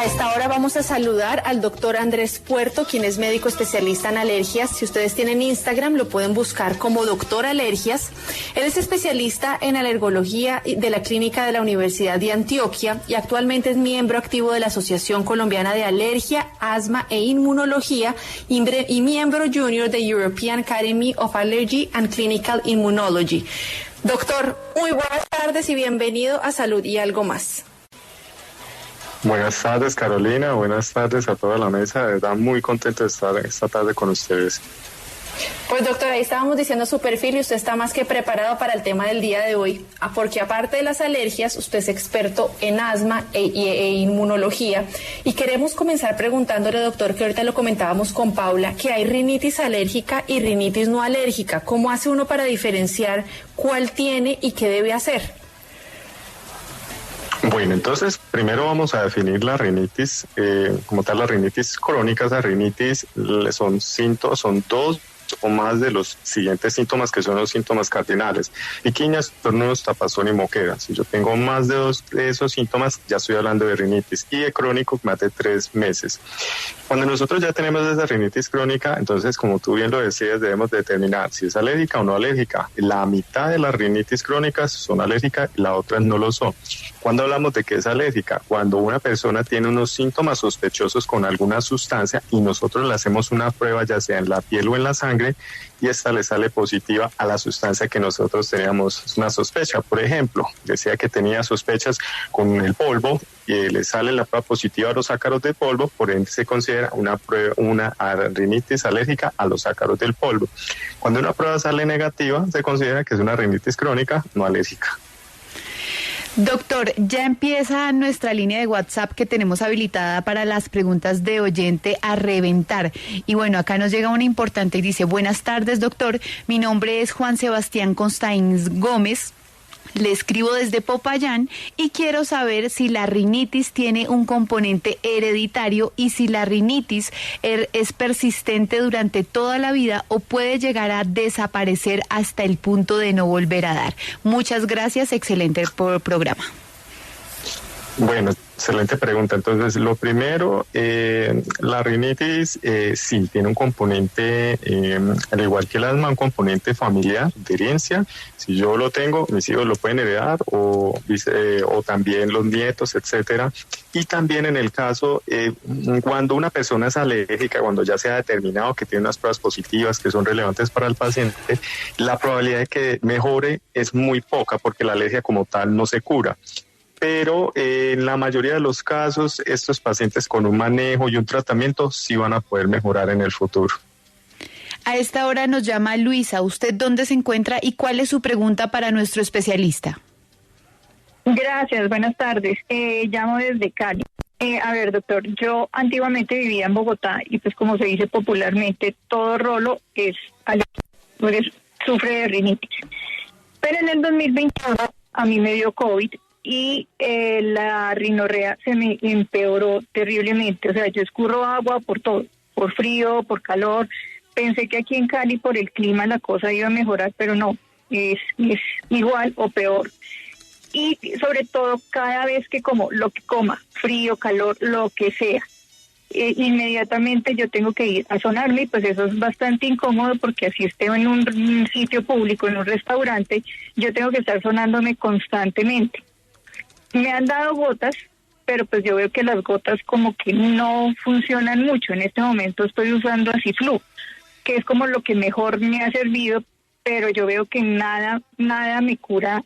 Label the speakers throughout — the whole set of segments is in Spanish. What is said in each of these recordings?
Speaker 1: A esta hora vamos a saludar al doctor Andrés Puerto, quien es médico especialista en alergias. Si ustedes tienen Instagram, lo pueden buscar como Doctor Alergias. Él es especialista en alergología de la Clínica de la Universidad de Antioquia y actualmente es miembro activo de la Asociación Colombiana de Alergia, Asma e Inmunología y miembro junior de European Academy of Allergy and Clinical Immunology. Doctor, muy buenas tardes y bienvenido a Salud y Algo Más.
Speaker 2: Buenas tardes, Carolina. Buenas tardes a toda la mesa. De verdad, muy contento de estar esta tarde con ustedes.
Speaker 1: Pues doctor, ahí estábamos diciendo su perfil y usted está más que preparado para el tema del día de hoy, porque aparte de las alergias, usted es experto en asma e inmunología, y queremos comenzar preguntándole, doctor, que ahorita lo comentábamos con Paula, que hay rinitis alérgica y rinitis no alérgica. ¿Cómo hace uno para diferenciar cuál tiene y qué debe hacer?
Speaker 2: Bueno, entonces primero vamos a definir la rinitis. Como tal, la rinitis crónica, esa rinitis son dos o más de los siguientes síntomas, que son los síntomas cardinales: piquiña, estornudos, tapazón y moquera. Si yo tengo más de dos de esos síntomas, ya estoy hablando de rinitis, y de crónico más de 3 meses. Cuando nosotros ya tenemos esa rinitis crónica, entonces, como tú bien lo decías, debemos determinar si es alérgica o no alérgica. La mitad de las rinitis crónicas son alérgicas y las otras no lo son. Cuando hablamos de que es alérgica, cuando una persona tiene unos síntomas sospechosos con alguna sustancia y nosotros le hacemos una prueba, ya sea en la piel o en la sangre, y esta le sale positiva a la sustancia que nosotros teníamos una sospecha. Por ejemplo, decía que tenía sospechas con el polvo y le sale la prueba positiva a los ácaros del polvo, por ende se considera una rinitis alérgica a los ácaros del polvo. Cuando una prueba sale negativa, se considera que es una rinitis crónica no alérgica.
Speaker 3: Doctor, ya empieza nuestra línea de WhatsApp que tenemos habilitada para las preguntas de oyente a reventar. Y bueno, acá nos llega una importante y dice: buenas tardes, doctor. Mi nombre es Juan Sebastián Constains Gómez. Le escribo desde Popayán y quiero saber si la rinitis tiene un componente hereditario y si la rinitis es persistente durante toda la vida o puede llegar a desaparecer hasta el punto de no volver a dar. Muchas gracias, excelente programa.
Speaker 2: Bueno, excelente pregunta. Entonces, lo primero, la rinitis sí tiene un componente, al igual que el asma, un componente familiar de herencia. Si yo lo tengo, mis hijos lo pueden heredar o también los nietos, etcétera. Y también en el caso, cuando una persona es alérgica, cuando ya se ha determinado que tiene unas pruebas positivas que son relevantes para el paciente, la probabilidad de que mejore es muy poca porque la alergia como tal no se cura. Pero en la mayoría de los casos, estos pacientes con un manejo y un tratamiento sí van a poder mejorar en el futuro.
Speaker 3: A esta hora nos llama Luisa. ¿Usted dónde se encuentra y cuál es su pregunta para nuestro especialista?
Speaker 4: Gracias, buenas tardes. Llamo desde Cali. A ver, doctor, yo antiguamente vivía en Bogotá y pues como se dice popularmente, todo rolo es alérgico, sufre de rinitis. Pero en el 2021 a mí me dio COVID y la rinorrea se me empeoró terriblemente. O sea, yo escurro agua por todo, por frío, por calor. Pensé que aquí en Cali por el clima la cosa iba a mejorar, pero no, es igual o peor. Y sobre todo cada vez que como, lo que coma, frío, calor, lo que sea, inmediatamente yo tengo que ir a sonarme, y pues eso es bastante incómodo porque así esté en un sitio público, en un restaurante, yo tengo que estar sonándome constantemente. Me han dado gotas, pero pues yo veo que las gotas como que no funcionan mucho. En este momento estoy usando Aciflu, que es como lo que mejor me ha servido, pero yo veo que nada me cura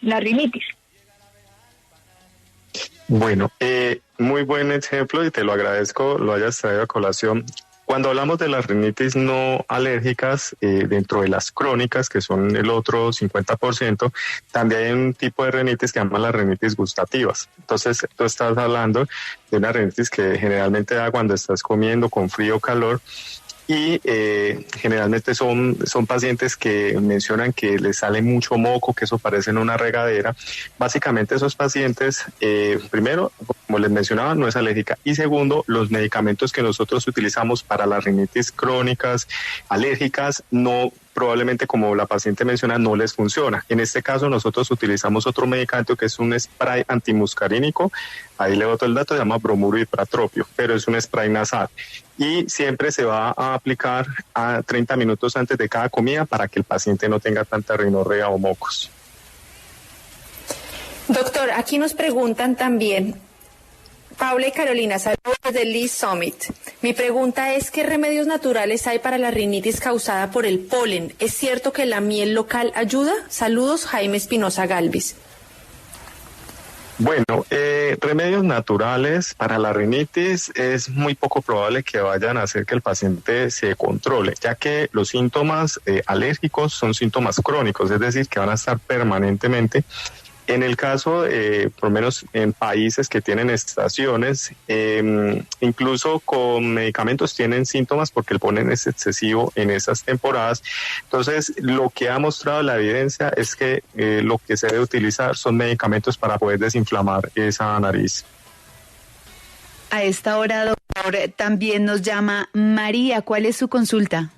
Speaker 4: la rinitis.
Speaker 2: Bueno, muy buen ejemplo y te lo agradezco, lo hayas traído a colación. Cuando hablamos de las rinitis no alérgicas, dentro de las crónicas, que son el otro 50%, también hay un tipo de rinitis que se llama las rinitis gustativas. Entonces, tú estás hablando de una rinitis que generalmente da cuando estás comiendo con frío o calor, y generalmente son pacientes que mencionan que les sale mucho moco, que eso parece en una regadera. Básicamente esos pacientes, primero, como les mencionaba, no es alérgica, y segundo, los medicamentos que nosotros utilizamos para las rinitis crónicas alérgicas no probablemente, como la paciente menciona, no les funciona. En este caso nosotros utilizamos otro medicamento que es un spray antimuscarínico, ahí le boto el dato, se llama bromuro hipratropio, pero es un spray nasal y siempre se va a aplicar a 30 minutos antes de cada comida para que el paciente no tenga tanta rinorrea o mocos.
Speaker 1: Doctor, aquí nos preguntan también, Paula y Carolina, saludos desde Lee Summit. Mi pregunta es, ¿qué remedios naturales hay para la rinitis causada por el polen? ¿Es cierto que la miel local ayuda? Saludos, Jaime Espinosa Galvis.
Speaker 2: Bueno, remedios naturales para la rinitis es muy poco probable que vayan a hacer que el paciente se controle, ya que los síntomas alérgicos son síntomas crónicos, es decir, que van a estar permanentemente. En el caso, por lo menos en países que tienen estaciones, incluso con medicamentos tienen síntomas porque el polen es excesivo en esas temporadas. Entonces, lo que ha mostrado la evidencia es que lo que se debe utilizar son medicamentos para poder desinflamar esa nariz.
Speaker 3: A esta hora, doctor, también nos llama María. ¿Cuál es su consulta?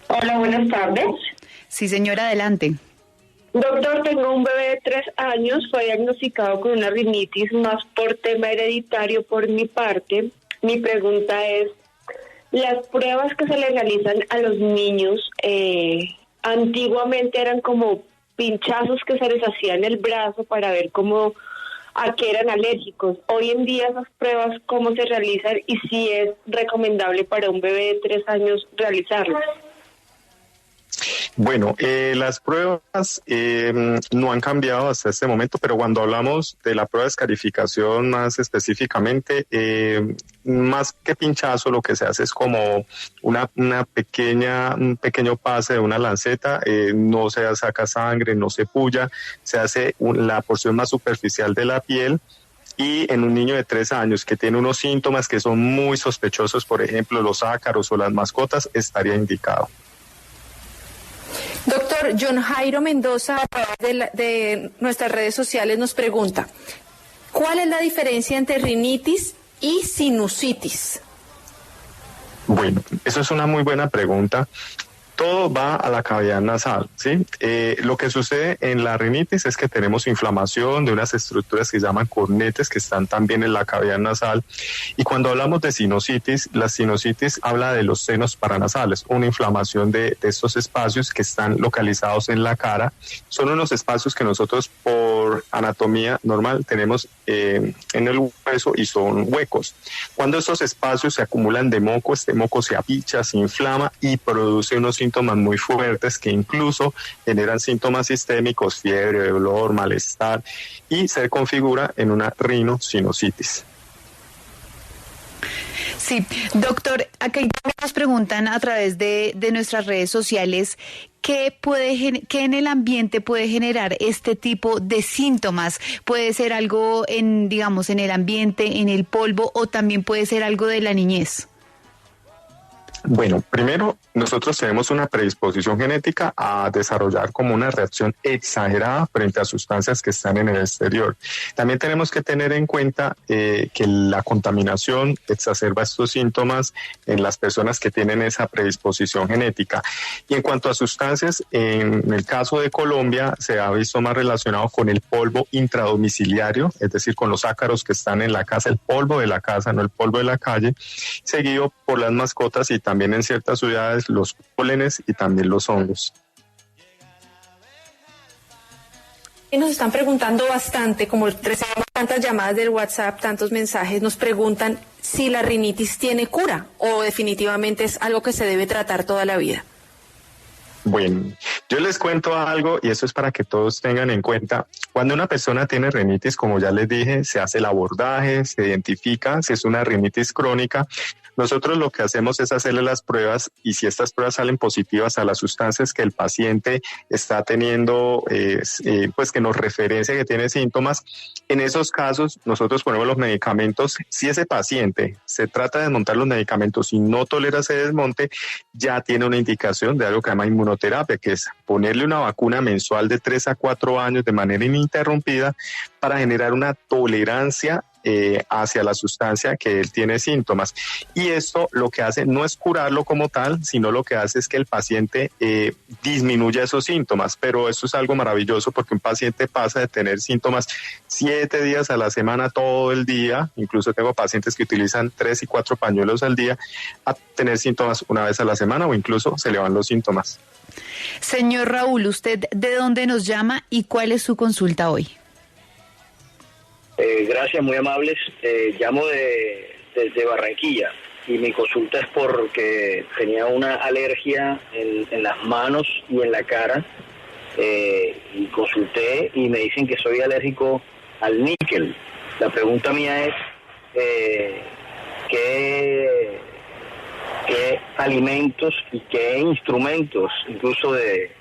Speaker 5: Hola, buenas tardes.
Speaker 3: Sí, señora, adelante.
Speaker 5: Doctor, tengo un bebé de 3 años, fue diagnosticado con una rinitis más por tema hereditario por mi parte. Mi pregunta es, las pruebas que se le realizan a los niños antiguamente eran como pinchazos que se les hacía en el brazo para ver a qué eran alérgicos. Hoy en día esas pruebas, ¿cómo se realizan y si es recomendable para un bebé de 3 años realizarlas?
Speaker 2: Bueno, las pruebas no han cambiado hasta este momento, pero cuando hablamos de la prueba de escarificación más específicamente, más que pinchazo, lo que se hace es como un pequeño pase de una lanceta, no se saca sangre, no se puya, se hace la porción más superficial de la piel. Y en un niño de 3 años que tiene unos síntomas que son muy sospechosos, por ejemplo, los ácaros o las mascotas, estaría indicado.
Speaker 1: Doctor, John Jairo Mendoza, a través de nuestras redes sociales, nos pregunta, ¿cuál es la diferencia entre rinitis y sinusitis?
Speaker 2: Bueno, eso es una muy buena pregunta. Todo va a la cavidad nasal, ¿sí? Lo que sucede en la rinitis es que tenemos inflamación de unas estructuras que se llaman cornetes que están también en la cavidad nasal. Y cuando hablamos de sinusitis, la sinusitis habla de los senos paranasales, una inflamación de estos espacios que están localizados en la cara. Son unos espacios que nosotros por anatomía normal tenemos en el hueso y son huecos. Cuando estos espacios se acumulan de moco, este moco se apicha, se inflama y produce unos síntomas muy fuertes que incluso generan síntomas sistémicos, fiebre, dolor, malestar y se configura en una rinosinusitis.
Speaker 3: Sí, doctor, acá nos preguntan a través de nuestras redes sociales qué en el ambiente puede generar este tipo de síntomas. Puede ser algo en el ambiente, en el polvo, o también puede ser algo de la niñez.
Speaker 2: Bueno, primero, nosotros tenemos una predisposición genética a desarrollar como una reacción exagerada frente a sustancias que están en el exterior. También tenemos que tener en cuenta que la contaminación exacerba estos síntomas en las personas que tienen esa predisposición genética. Y en cuanto a sustancias, en el caso de Colombia se ha visto más relacionado con el polvo intradomiciliario, es decir, con los ácaros que están en la casa, el polvo de la casa, no el polvo de la calle, seguido por las mascotas y también en ciertas ciudades los pólenes y también los hongos.
Speaker 1: Y nos están preguntando bastante, como recibimos tantas llamadas del WhatsApp, tantos mensajes, nos preguntan si la rinitis tiene cura o definitivamente es algo que se debe tratar toda la vida.
Speaker 2: Bueno, yo les cuento algo y eso es para que todos tengan en cuenta. Cuando una persona tiene rinitis, como ya les dije, se hace el abordaje, se identifica si es una rinitis crónica. Nosotros lo que hacemos es hacerle las pruebas y si estas pruebas salen positivas a las sustancias que el paciente está teniendo, pues que nos referencia que tiene síntomas, en esos casos nosotros ponemos los medicamentos. Si ese paciente se trata de desmontar los medicamentos y no tolera ese desmonte, ya tiene una indicación de algo que se llama inmunoterapia, que es ponerle una vacuna mensual de 3 a 4 años de manera ininterrumpida para generar una tolerancia hacia la sustancia que él tiene síntomas. Y esto lo que hace no es curarlo como tal, sino lo que hace es que el paciente disminuya esos síntomas. Pero eso es algo maravilloso porque un paciente pasa de tener síntomas 7 días a la semana, todo el día, incluso tengo pacientes que utilizan 3 y 4 pañuelos al día, a tener síntomas una vez a la semana o incluso se le van los síntomas.
Speaker 3: Señor Raúl, ¿usted de dónde nos llama y cuál es su consulta hoy?
Speaker 6: Gracias, muy amables. Llamo desde Barranquilla y mi consulta es porque tenía una alergia en las manos y en la cara y consulté y me dicen que soy alérgico al níquel. La pregunta mía es ¿qué alimentos y qué instrumentos, incluso de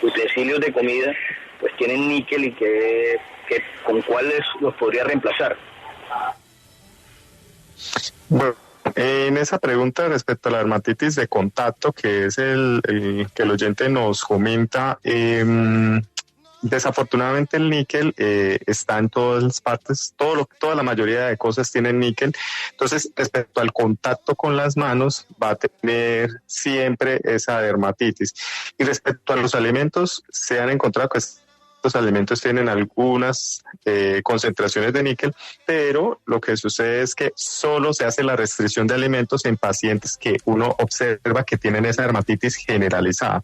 Speaker 6: utensilios de comida, pues tienen níquel y con cuáles los podría reemplazar?
Speaker 2: Bueno, en esa pregunta respecto a la dermatitis de contacto, que es el que el oyente nos comenta, desafortunadamente el níquel está en todas las partes, toda la mayoría de cosas tienen níquel. Entonces, respecto al contacto con las manos, va a tener siempre esa dermatitis. Y respecto a los alimentos, se han encontrado que los alimentos tienen algunas concentraciones de níquel, pero lo que sucede es que solo se hace la restricción de alimentos en pacientes que uno observa que tienen esa dermatitis generalizada.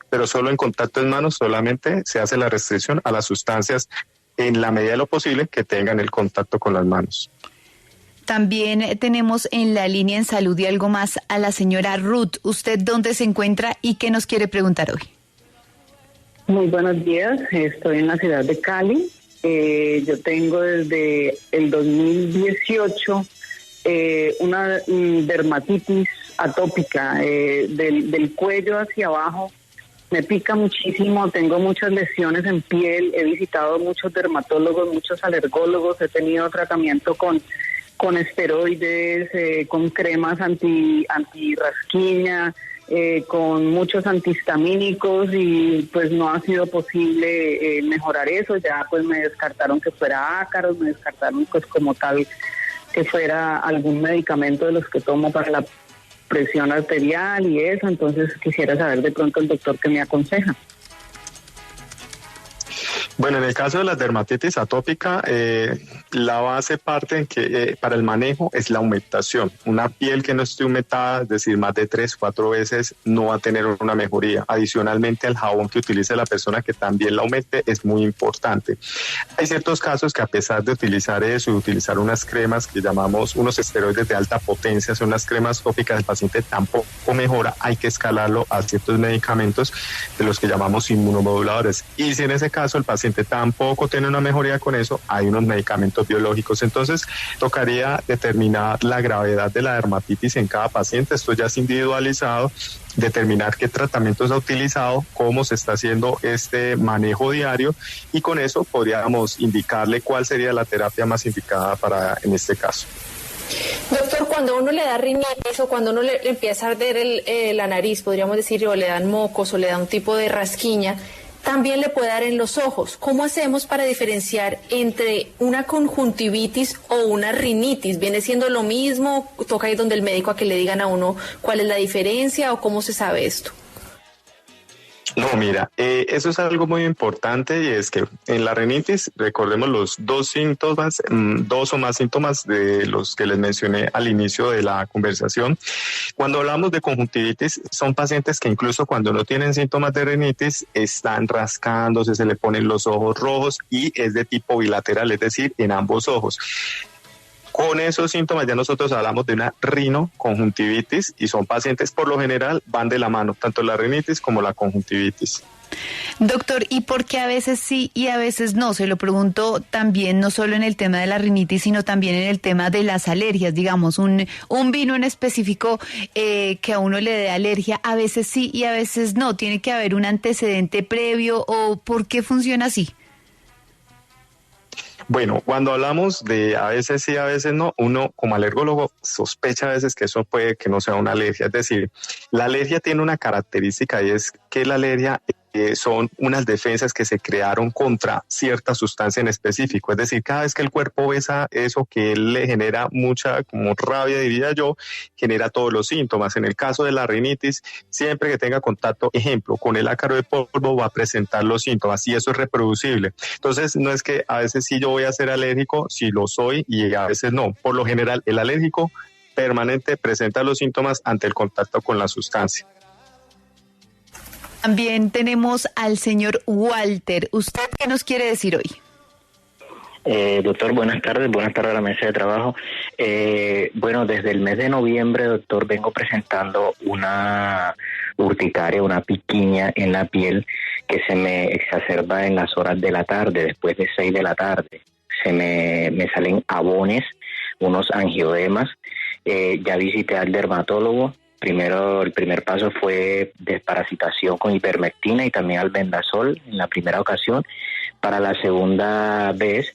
Speaker 2: Pero solo en contacto en manos solamente se hace la restricción a las sustancias en la medida de lo posible que tengan el contacto con las manos.
Speaker 3: También tenemos en la línea en salud y algo más a la señora Ruth. ¿Usted dónde se encuentra y qué nos quiere preguntar hoy?
Speaker 7: Muy buenos días, estoy en la ciudad de Cali. Yo tengo desde el 2018 una dermatitis atópica del cuello hacia abajo. Me pica muchísimo, tengo muchas lesiones en piel, he visitado muchos dermatólogos, muchos alergólogos, he tenido tratamiento con esteroides, con cremas antirrasquiña, con muchos antihistamínicos y pues no ha sido posible mejorar eso. Ya pues me descartaron que fuera ácaros, me descartaron pues como tal que fuera algún medicamento de los que tomo para la presión arterial y eso. Entonces quisiera saber de pronto el doctor qué me aconseja.
Speaker 2: Bueno, en el caso de la dermatitis atópica, la base parte en que para el manejo es la humectación. Una piel que no esté humectada, es decir, más de 3-4 veces, no va a tener una mejoría. Adicionalmente, el jabón que utilice la persona que también la humecte es muy importante. Hay ciertos casos que a pesar de utilizar eso y utilizar unas cremas que llamamos unos esteroides de alta potencia, son las cremas tópicas, el paciente tampoco mejora, hay que escalarlo a ciertos medicamentos de los que llamamos inmunomoduladores. Y si en ese caso el paciente tampoco tiene una mejoría con eso, hay unos medicamentos biológicos. Entonces, tocaría determinar la gravedad de la dermatitis en cada paciente. Esto ya es individualizado, determinar qué tratamientos ha utilizado, cómo se está haciendo este manejo diario y con eso podríamos indicarle cuál sería la terapia más indicada para en este caso.
Speaker 1: Doctor, cuando uno le da rinitis o cuando uno le empieza a arder la nariz, podríamos decir, o le dan mocos o le da un tipo de rasquiña, también le puede dar en los ojos. ¿Cómo hacemos para diferenciar entre una conjuntivitis o una rinitis? ¿Viene siendo lo mismo? ¿Toca ir donde el médico a que le digan a uno cuál es la diferencia o cómo se sabe esto?
Speaker 2: No, mira, eso es algo muy importante y es que en la rinitis, recordemos los dos o más síntomas de los que les mencioné al inicio de la conversación. Cuando hablamos de conjuntivitis, son pacientes que incluso cuando no tienen síntomas de rinitis, están rascándose, se le ponen los ojos rojos y es de tipo bilateral, es decir, en ambos ojos. Con esos síntomas ya nosotros hablamos de una rinoconjuntivitis y son pacientes, por lo general, van de la mano, tanto la rinitis como la conjuntivitis.
Speaker 3: Doctor, ¿y por qué a veces sí y a veces no? Se lo pregunto también, no solo en el tema de la rinitis, sino también en el tema de las alergias. Digamos, un vino en específico que a uno le dé alergia, a veces sí y a veces no. ¿Tiene que haber un antecedente previo o por qué funciona así?
Speaker 2: Bueno, cuando hablamos de a veces sí, a veces no, uno como alergólogo sospecha a veces que eso puede que no sea una alergia. Es decir, la alergia tiene una característica y es que la alergia son unas defensas que se crearon contra cierta sustancia en específico. Es decir, cada vez que el cuerpo ve eso que le genera mucha como rabia, diría yo, genera todos los síntomas. En el caso de la rinitis, siempre que tenga contacto, ejemplo, con el ácaro de polvo, va a presentar los síntomas y eso es reproducible. Entonces, no es que a veces sí yo voy a ser alérgico, si lo soy y a veces no. Por lo general, el alérgico permanente presenta los síntomas ante el contacto con la sustancia.
Speaker 3: También tenemos al señor Walter. ¿Usted qué nos quiere decir hoy?
Speaker 8: Doctor, buenas tardes a la mesa de trabajo. Bueno, desde el mes de noviembre, doctor, vengo presentando una urticaria, una piquiña en la piel que se me exacerba en las horas de la tarde, después de 6 de la tarde. Me salen abones, unos angioedemas. Ya visité al dermatólogo. El primer paso fue desparasitación con ivermectina y también albendazol en la primera ocasión. Para la segunda vez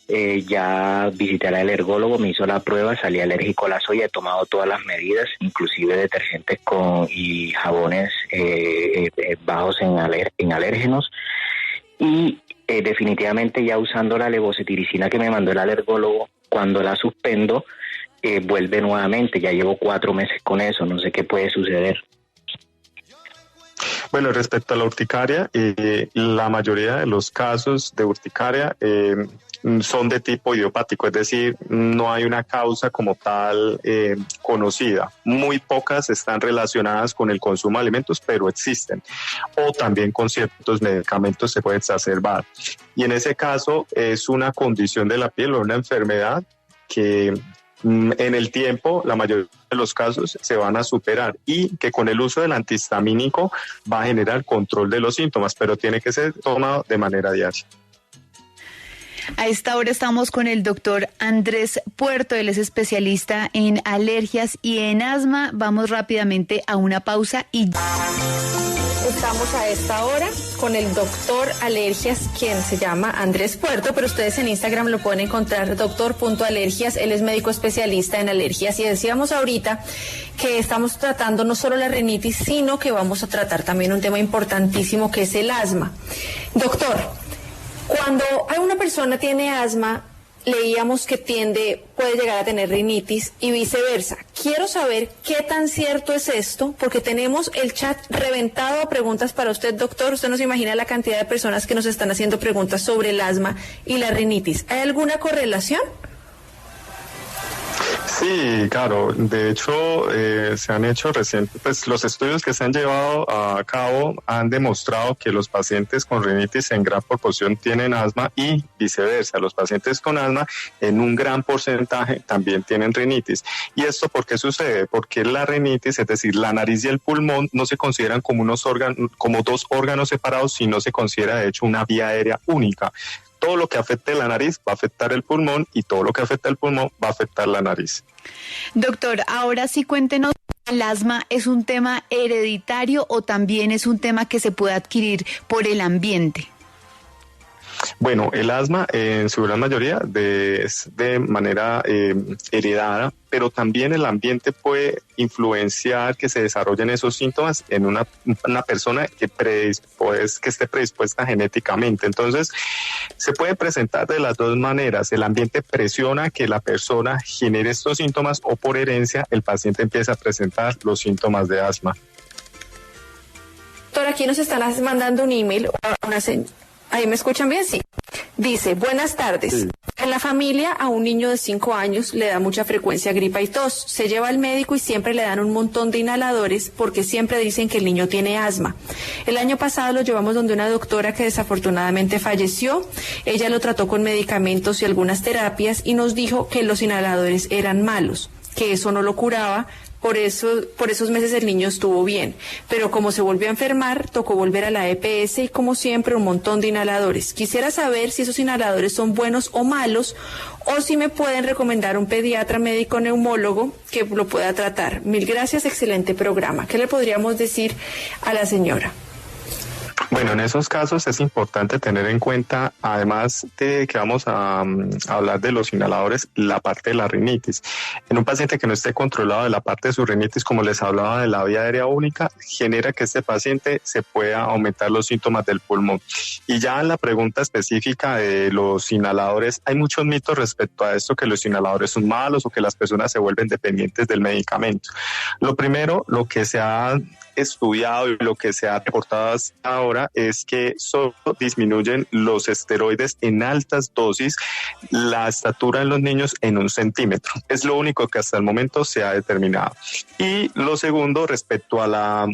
Speaker 8: ya visité al alergólogo, me hizo la prueba, salí alérgico a la soya, he tomado todas las medidas, inclusive detergentes y jabones bajos en alérgenos. Y definitivamente ya usando la levocetiricina que me mandó el alergólogo, cuando la suspendo, vuelve nuevamente. Ya llevo 4 meses con eso, no sé qué puede suceder.
Speaker 2: Bueno, respecto a la urticaria, la mayoría de los casos de urticaria son de tipo idiopático, es decir, no hay una causa como tal conocida. Muy pocas están relacionadas con el consumo de alimentos, pero existen. O también con ciertos medicamentos se puede exacerbar. Y en ese caso es una condición de la piel o una enfermedad que en el tiempo, la mayoría de los casos se van a superar y que con el uso del antihistamínico va a generar control de los síntomas, pero tiene que ser tomado de manera diaria.
Speaker 3: A esta hora estamos con el doctor Andrés Puerto, él es especialista en alergias y en asma. Vamos rápidamente a una pausa y...
Speaker 1: Estamos a esta hora con el doctor Alergias, quien se llama Andrés Puerto, pero ustedes en Instagram lo pueden encontrar doctor.alergias, él es médico especialista en alergias y decíamos ahorita que estamos tratando no solo la rinitis, sino que vamos a tratar también un tema importantísimo que es el asma. Doctor, cuando una persona tiene asma, leíamos que puede llegar a tener rinitis y viceversa. Quiero saber qué tan cierto es esto, porque tenemos el chat reventado a preguntas para usted, doctor. Usted no se imagina la cantidad de personas que nos están haciendo preguntas sobre el asma y la rinitis. ¿Hay alguna correlación?
Speaker 2: Sí, claro. De hecho, se han hecho recientes, pues los estudios que se han llevado a cabo han demostrado que los pacientes con rinitis en gran proporción tienen asma y viceversa. Los pacientes con asma en un gran porcentaje también tienen rinitis. ¿Y esto por qué sucede? Porque la rinitis, es decir, la nariz y el pulmón, no se consideran como como 2 órganos separados, sino se considera de hecho una vía aérea única. Todo lo que afecte la nariz va a afectar el pulmón y todo lo que afecta el pulmón va a afectar la nariz.
Speaker 3: Doctor, ahora sí cuéntenos, ¿el asma es un tema hereditario o también es un tema que se puede adquirir por el ambiente?
Speaker 2: Bueno, el asma en su gran mayoría es de manera heredada, pero también el ambiente puede influenciar que se desarrollen esos síntomas en una persona que esté predispuesta genéticamente. Entonces, se puede presentar de las 2 maneras. El ambiente presiona que la persona genere estos síntomas o por herencia el paciente empieza a presentar los síntomas de asma.
Speaker 1: Doctor, aquí nos están mandando un email a una señora. ¿Ahí me escuchan bien? Sí. Dice, buenas tardes. Sí. En la familia a un niño de 5 años le da mucha frecuencia gripa y tos. Se lleva al médico y siempre le dan un montón de inhaladores porque siempre dicen que el niño tiene asma. El año pasado lo llevamos donde una doctora que desafortunadamente falleció. Ella lo trató con medicamentos y algunas terapias y nos dijo que los inhaladores eran malos, que eso no lo curaba. Por esos meses el niño estuvo bien, pero como se volvió a enfermar, tocó volver a la EPS y como siempre un montón de inhaladores. Quisiera saber si esos inhaladores son buenos o malos, o si me pueden recomendar un pediatra médico neumólogo que lo pueda tratar. Mil gracias, excelente programa. ¿Qué le podríamos decir a la señora?
Speaker 2: Bueno, en esos casos es importante tener en cuenta, además de que vamos a hablar de los inhaladores, la parte de la rinitis. En un paciente que no esté controlado de la parte de su rinitis, como les hablaba de la vía aérea única, genera que este paciente se pueda aumentar los síntomas del pulmón. Y ya en la pregunta específica de los inhaladores, hay muchos mitos respecto a esto, que los inhaladores son malos o que las personas se vuelven dependientes del medicamento. Lo primero, lo que se ha estudiado y lo que se ha reportado hasta ahora es que solo disminuyen los esteroides en altas dosis la estatura en los niños en 1 centímetro. Es lo único que hasta el momento se ha determinado. Y lo segundo, respecto a la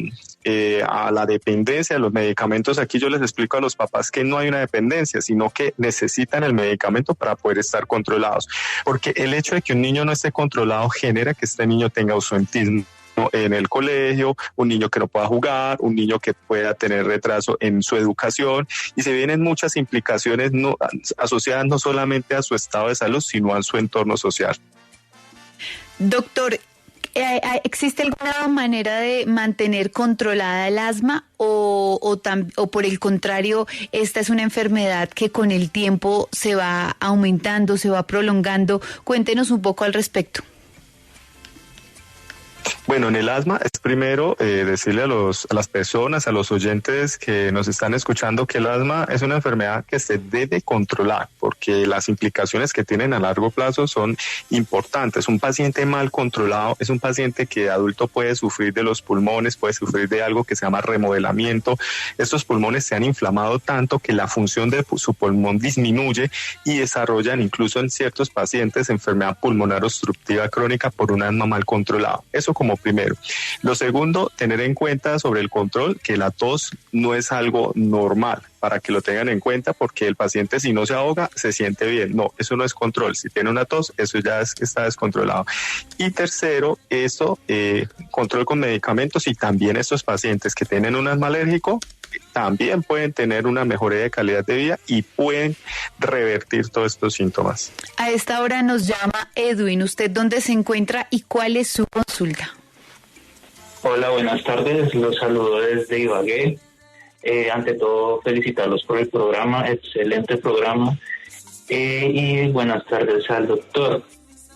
Speaker 2: dependencia de los medicamentos, aquí yo les explico a los papás que no hay una dependencia, sino que necesitan el medicamento para poder estar controlados. Porque el hecho de que un niño no esté controlado genera que este niño tenga ausentismo en el colegio, un niño que no pueda jugar, un niño que pueda tener retraso en su educación, y se vienen muchas implicaciones asociadas no solamente a su estado de salud, sino a su entorno social.
Speaker 3: Doctor, ¿existe alguna manera de mantener controlada el asma o por el contrario, esta es una enfermedad que con el tiempo se va aumentando, se va prolongando? Cuéntenos un poco al respecto.
Speaker 2: Bueno, en el asma es primero decirle a las personas, a los oyentes que nos están escuchando, que el asma es una enfermedad que se debe controlar porque las implicaciones que tienen a largo plazo son importantes. Un paciente mal controlado es un paciente que de adulto puede sufrir de los pulmones, puede sufrir de algo que se llama remodelamiento. Estos pulmones se han inflamado tanto que la función de su pulmón disminuye y desarrollan incluso en ciertos pacientes enfermedad pulmonar obstructiva crónica por un asma mal controlado. Eso como primero. Lo segundo, tener en cuenta sobre el control que la tos no es algo normal, para que lo tengan en cuenta, porque el paciente, si no se ahoga, se siente bien. No, eso no es control. Si tiene una tos, eso ya está descontrolado. Y tercero, control con medicamentos, y también estos pacientes que tienen un asma alérgico también pueden tener una mejoría de calidad de vida y pueden revertir todos estos síntomas.
Speaker 3: A esta hora nos llama Edwin. ¿Usted dónde se encuentra y cuál es su consulta?
Speaker 9: Hola, buenas tardes. Los saludo desde Ibagué. Ante todo, felicitarlos por el programa, excelente programa. Y buenas tardes al doctor.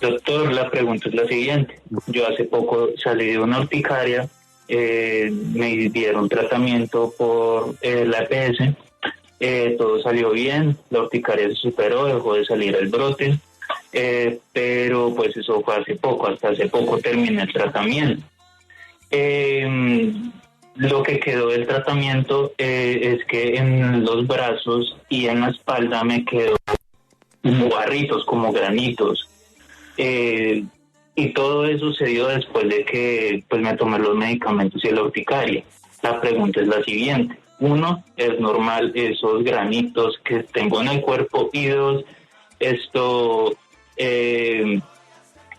Speaker 9: Doctor, la pregunta es la siguiente. Yo hace poco salí de una urticaria, me dieron tratamiento por la EPS, todo salió bien, la urticaria se superó, dejó de salir el brote, pero pues eso fue hasta hace poco terminé el tratamiento. Lo que quedó del tratamiento es que en los brazos y en la espalda me quedó como barritos, como granitos. Y todo eso se dio después de que pues me tomé los medicamentos y la urticaria. La pregunta es la siguiente. 1, ¿es normal esos granitos que tengo en el cuerpo? Y 2,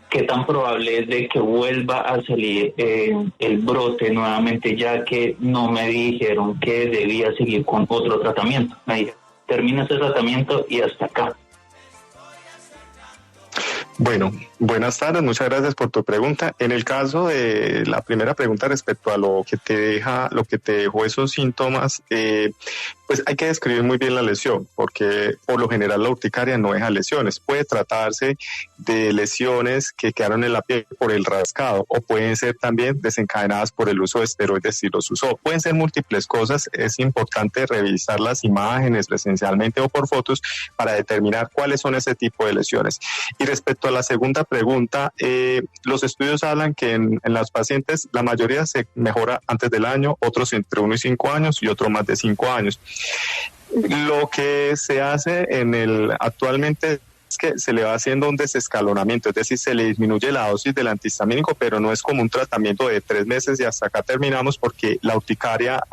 Speaker 9: ¿qué tan probable es de que vuelva a salir el brote nuevamente, ya que no me dijeron que debía seguir con otro tratamiento? Me dijeron, termina ese tratamiento y hasta acá.
Speaker 2: Bueno, buenas tardes, muchas gracias por tu pregunta. En el caso de la primera pregunta respecto a lo que te dejó esos síntomas, pues hay que describir muy bien la lesión, porque por lo general la urticaria no deja lesiones. Puede tratarse de lesiones que quedaron en la piel por el rascado, o pueden ser también desencadenadas por el uso de esteroides si los usó. Pueden ser múltiples cosas. Es importante revisar las imágenes presencialmente o por fotos para determinar cuáles son ese tipo de lesiones. Y respecto a la segunda pregunta, los estudios hablan que en los pacientes la mayoría se mejora antes del año, otros entre 1 y 5 años y otros más de 5 años. Lo que se hace actualmente es que se le va haciendo un desescalonamiento, es decir, se le disminuye la dosis del antihistamínico, pero no es como un tratamiento de 3 meses y hasta acá terminamos, porque la urticaria,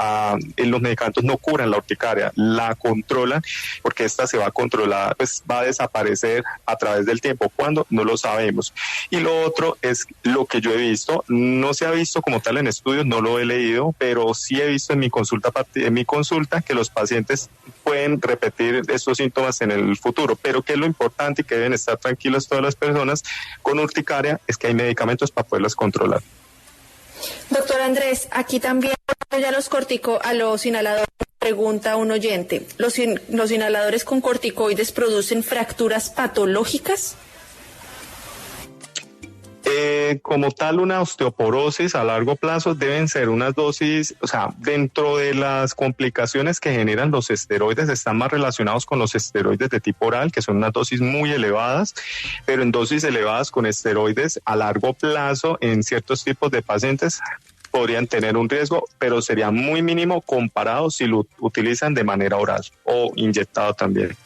Speaker 2: los medicamentos no curan la urticaria, la controlan, porque esta se va a controlar, pues va a desaparecer a través del tiempo. ¿Cuándo? No lo sabemos. Y lo otro es lo que yo he visto, no se ha visto como tal en estudios, no lo he leído, pero sí he visto en mi consulta que los pacientes pueden repetir estos síntomas en el futuro, pero que es lo importante y que deben estar tranquilos todas las personas con urticaria es que hay medicamentos para poderlas controlar.
Speaker 1: Doctor Andrés, aquí también ya los inhaladores Pregunta un oyente, ¿los inhaladores con corticoides producen fracturas patológicas?
Speaker 2: Como tal, una osteoporosis a largo plazo deben ser unas dosis, o sea, dentro de las complicaciones que generan los esteroides, están más relacionados con los esteroides de tipo oral, que son unas dosis muy elevadas, pero en dosis elevadas con esteroides a largo plazo en ciertos tipos de pacientes podrían tener un riesgo, pero sería muy mínimo comparado si lo utilizan de manera oral o inyectado también.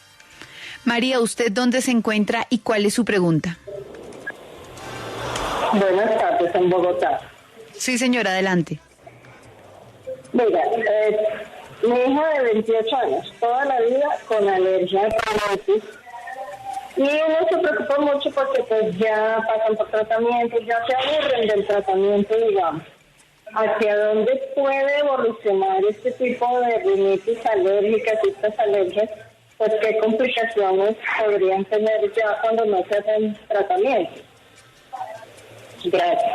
Speaker 3: María, ¿usted dónde se encuentra y cuál es su pregunta?
Speaker 10: Buenas tardes, en Bogotá.
Speaker 3: Sí, señora, adelante.
Speaker 10: Mira, mi hija de 28 años, toda la vida con alergia a rinitis, y uno se preocupa mucho porque pues ya pasan por tratamiento, ya se aburren del tratamiento, digamos. ¿Hacia dónde puede evolucionar este tipo de rinitis alérgicas y estas alergias? Pues qué complicaciones podrían tener ya cuando no se hacen tratamientos. Gracias.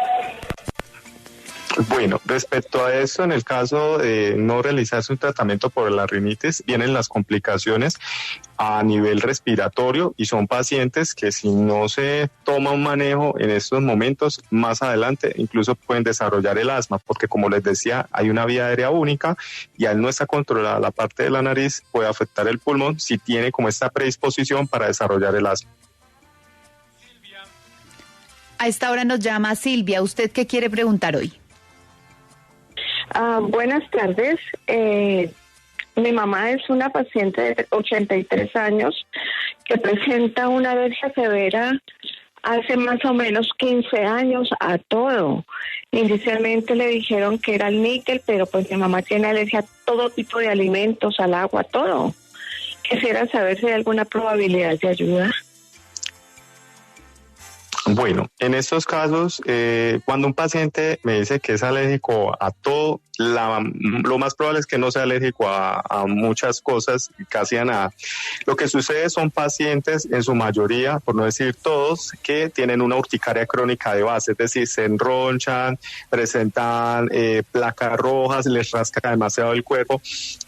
Speaker 2: Bueno, respecto a eso, en el caso de no realizarse un tratamiento por la rinitis, vienen las complicaciones a nivel respiratorio y son pacientes que si no se toma un manejo en estos momentos, más adelante incluso pueden desarrollar el asma, porque como les decía, hay una vía aérea única y al no estar controlada la parte de la nariz puede afectar el pulmón si tiene como esta predisposición para desarrollar el asma.
Speaker 3: A esta hora nos llama Silvia. ¿Usted qué quiere preguntar hoy?
Speaker 11: Buenas tardes. Mi mamá es una paciente de 83 años que presenta una alergia severa hace más o menos 15 años a todo. Inicialmente le dijeron que era el níquel, pero pues mi mamá tiene alergia a todo tipo de alimentos, al agua, a todo. Quisiera saber si hay alguna probabilidad de ayuda.
Speaker 2: Bueno, en estos casos, cuando un paciente me dice que es alérgico a todo, lo más probable es que no sea alérgico a muchas cosas, casi a nada. Lo que sucede son pacientes, en su mayoría, por no decir todos, que tienen una urticaria crónica de base, es decir, se enronchan, presentan placas rojas, les rasca demasiado el cuerpo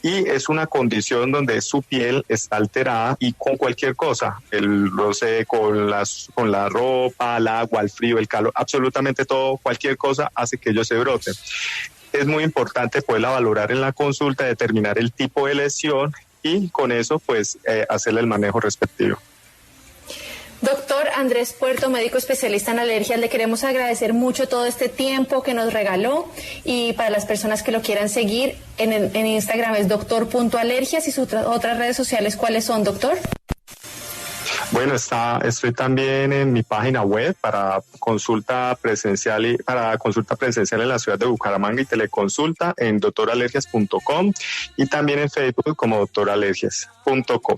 Speaker 2: y es una condición donde su piel está alterada y con cualquier cosa, el roce con la ropa, el agua, el frío, el calor, absolutamente todo, cualquier cosa hace que ellos se broten. Es muy importante poderla valorar en la consulta, determinar el tipo de lesión y con eso pues hacerle el manejo respectivo.
Speaker 1: Doctor Andrés Puerto, médico especialista en alergias, le queremos agradecer mucho todo este tiempo que nos regaló y para las personas que lo quieran seguir, en Instagram es doctor.alergias y sus otras redes sociales, ¿cuáles son, doctor?
Speaker 2: Bueno, estoy también en mi página web para consulta presencial en la ciudad de Bucaramanga y teleconsulta en doctoralergias.com y también en Facebook como doctoralergias.com.